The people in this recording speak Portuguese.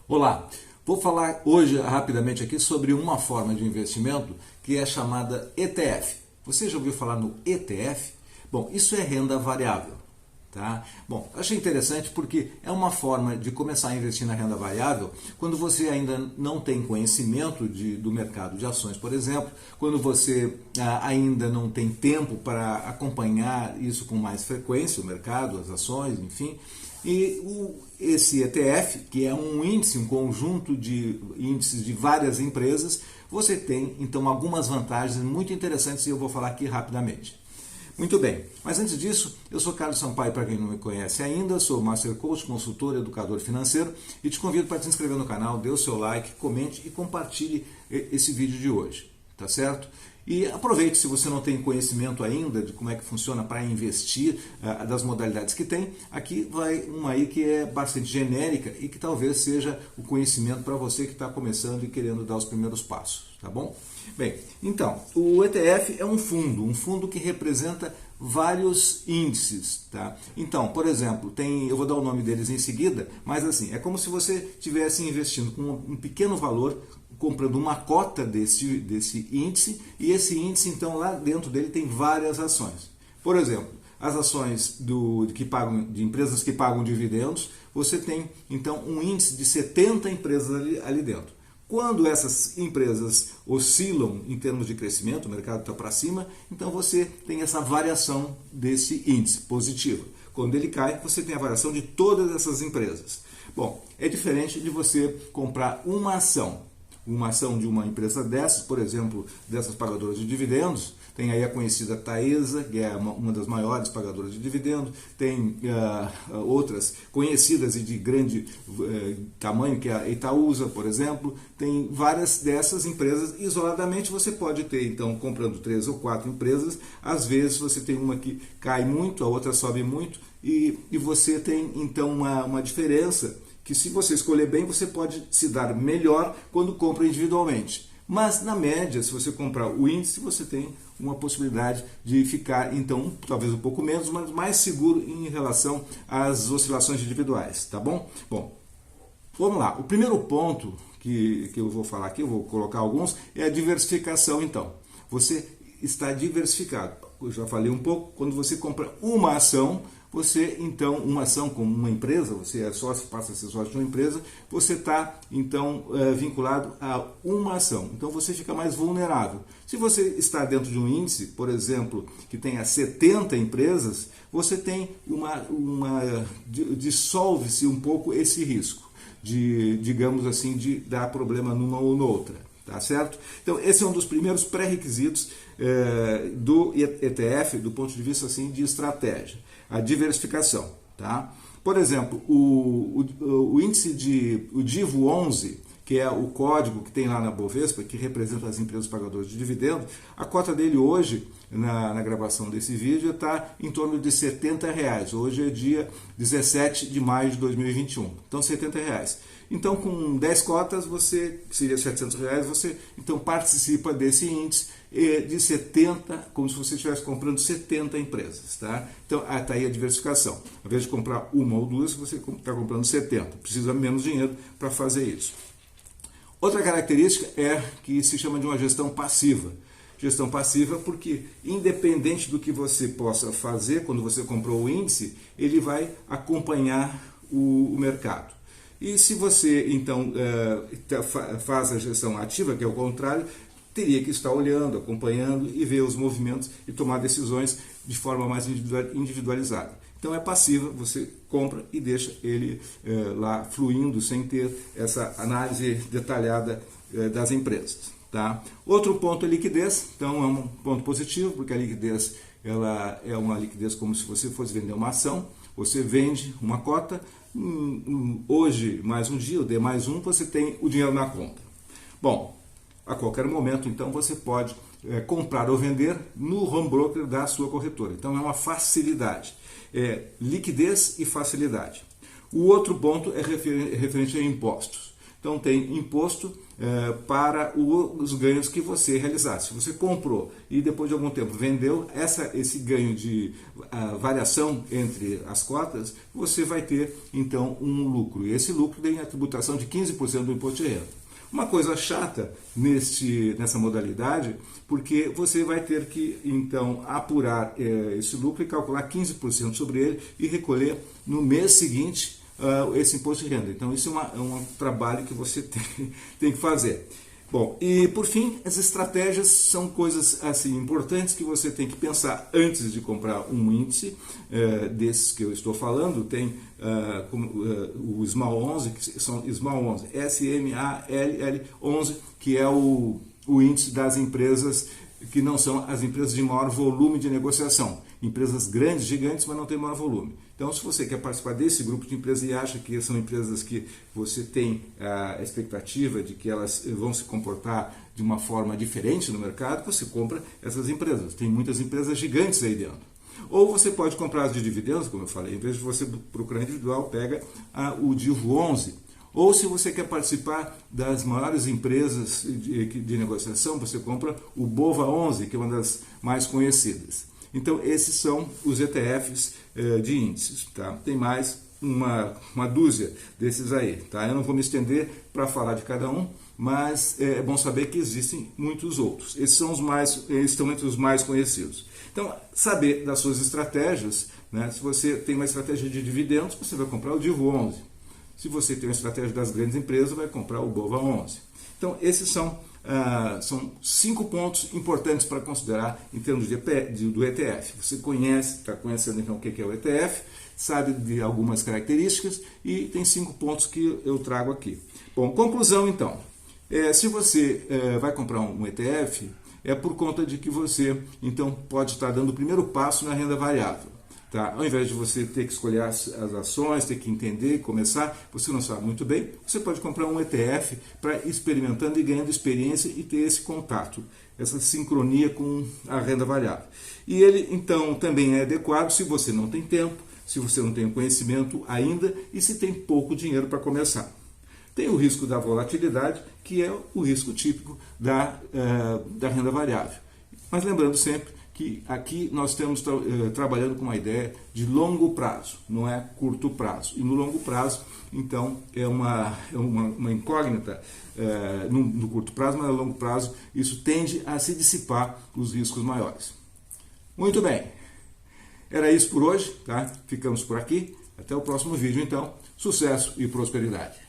Olá, vou falar hoje rapidamente aqui sobre uma forma de investimento que é chamada ETF. Você já ouviu falar no ETF? Bom, isso é renda variável, tá? Bom, achei interessante porque é uma forma de começar a investir na renda variável quando você ainda não tem conhecimento do mercado de ações, por exemplo, quando você ainda não tem tempo para acompanhar isso com mais frequência, o mercado, as ações, enfim. E esse ETF, que é um índice, um conjunto de índices de várias empresas, você tem então algumas vantagens muito interessantes e eu vou falar aqui rapidamente. Muito bem, mas antes disso, eu sou Carlos Sampaio, para quem não me conhece ainda, sou Master Coach, consultor, educador financeiro e te convido para te inscrever no canal, dê o seu like, comente e compartilhe esse vídeo de hoje, tá certo? E aproveite, se você não tem conhecimento ainda de como é que funciona para investir, das modalidades que tem, aqui vai uma aí que é bastante genérica e que talvez seja o conhecimento para você que está começando e querendo dar os primeiros passos, tá bom? Bem, então, o ETF é um fundo que representa vários índices, tá? Então, por exemplo, eu vou dar o nome deles em seguida, mas assim, é como se você estivesse investindo com um pequeno valor, comprando uma cota desse índice, e esse índice, então, lá dentro dele tem várias ações. Por exemplo, as ações de empresas que pagam dividendos, você tem, então, um índice de 70 empresas ali dentro. Quando essas empresas oscilam em termos de crescimento, o mercado está para cima, então você tem essa variação desse índice positiva. Quando ele cai, você tem a variação de todas essas empresas. Bom, é diferente de você comprar uma ação de uma empresa dessas, por exemplo, dessas pagadoras de dividendos. Tem aí a conhecida Taesa, que é uma das maiores pagadoras de dividendos, tem outras conhecidas e de grande tamanho, que é a Itaúsa, por exemplo. Tem várias dessas empresas. Isoladamente você pode ter, então, comprando 3 ou 4 empresas, às vezes você tem uma que cai muito, a outra sobe muito, e você tem, então, uma diferença que, se você escolher bem, você pode se dar melhor quando compra individualmente. Mas, na média, se você comprar o índice, você tem uma possibilidade de ficar, então, talvez um pouco menos, mas mais seguro em relação às oscilações individuais, tá bom? Bom, vamos lá. O primeiro ponto que eu vou falar aqui, eu vou colocar alguns, é a diversificação, então. Você está diversificado. Eu já falei um pouco, quando você compra uma ação, você, então, uma ação como uma empresa, você é sócio, passa a ser sócio de uma empresa, você está, então, vinculado a uma ação. Então, você fica mais vulnerável. Se você está dentro de um índice, por exemplo, que tenha 70 empresas, você tem dissolve-se um pouco esse risco de, digamos assim, de dar problema numa ou noutra. Tá certo? Então, esse é um dos primeiros pré-requisitos do ETF, do ponto de vista assim, de estratégia, a diversificação. Tá? Por exemplo, o índice o DIVO 11, que é o código que tem lá na Bovespa, que representa as empresas pagadoras de dividendos, a cota dele hoje, na gravação desse vídeo, está em torno de R$70. Hoje é dia 17 de maio de 2021. Então, R$70. Então, com 10 cotas, que seria R$700, você então participa desse índice de 70, como se você estivesse comprando 70 empresas. Tá? Então, está aí a diversificação. Ao invés de comprar uma ou duas, você está comprando 70. Precisa menos dinheiro para fazer isso. Outra característica é que se chama de uma gestão passiva. Gestão passiva porque, independente do que você possa fazer, quando você comprou o índice, ele vai acompanhar o mercado. E se você, então, faz a gestão ativa, que é o contrário, teria que estar olhando, acompanhando e ver os movimentos e tomar decisões de forma mais individualizada. Então é passiva, você compra e deixa ele lá fluindo sem ter essa análise detalhada das empresas. Tá? Outro ponto é liquidez, então é um ponto positivo, porque a liquidez ela é uma liquidez como se você fosse vender uma ação, você vende uma cota, hoje mais um dia, ou de mais um, você tem o dinheiro na conta. Bom, a qualquer momento, então, você pode comprar ou vender no home broker da sua corretora. Então, é uma facilidade. Liquidez e facilidade. O outro ponto é referente a impostos. Então tem imposto para os ganhos que você realizar. Se você comprou e depois de algum tempo vendeu, esse ganho de variação entre as cotas, você vai ter então um lucro. E esse lucro tem a tributação de 15% do imposto de renda. Uma coisa chata nessa modalidade, porque você vai ter que então apurar esse lucro e calcular 15% sobre ele e recolher no mês seguinte esse imposto de renda. Então isso é um trabalho que você tem que fazer. Bom, e por fim, as estratégias são coisas assim importantes que você tem que pensar antes de comprar um índice desses que eu estou falando. Tem o SMALL 11, que são SMALL 11, SMALL 11, que é o índice das empresas que não são as empresas de maior volume de negociação. Empresas grandes, gigantes, mas não tem maior volume. Então, se você quer participar desse grupo de empresas e acha que são empresas que você tem a expectativa de que elas vão se comportar de uma forma diferente no mercado, você compra essas empresas. Tem muitas empresas gigantes aí dentro. Ou você pode comprar as de dividendos, como eu falei, em vez de você procurar individual, pega o DIVO 11. Ou se você quer participar das maiores empresas de negociação, você compra o BOVA 11, que é uma das mais conhecidas. Então, esses são os ETFs de índices. Tá? Tem mais uma dúzia desses aí. Tá? Eu não vou me estender para falar de cada um, mas é bom saber que existem muitos outros. Esses são estão entre os mais conhecidos. Então, saber das suas estratégias, né? Se você tem uma estratégia de dividendos, você vai comprar o DIVO 11. Se você tem uma estratégia das grandes empresas, vai comprar o BOVA 11. Então, esses são 5 pontos importantes para considerar em termos do ETF. Você está conhecendo então o que é o ETF, sabe de algumas características e tem 5 pontos que eu trago aqui. Bom, conclusão então. Se você vai comprar um ETF, é por conta de que você então pode estar dando o primeiro passo na renda variável. Tá? Ao invés de você ter que escolher as ações, ter que entender, começar, você não sabe muito bem, você pode comprar um ETF para ir experimentando e ganhando experiência e ter esse contato, essa sincronia com a renda variável. E ele, então, também é adequado se você não tem tempo, se você não tem conhecimento ainda e se tem pouco dinheiro para começar. Tem o risco da volatilidade, que é o risco típico da renda variável. Mas lembrando sempre que aqui nós estamos trabalhando com uma ideia de longo prazo, não é curto prazo. E no longo prazo, então, é uma incógnita no curto prazo, mas no longo prazo isso tende a se dissipar os riscos maiores. Muito bem, era isso por hoje, tá? Ficamos por aqui. Até o próximo vídeo, então. Sucesso e prosperidade.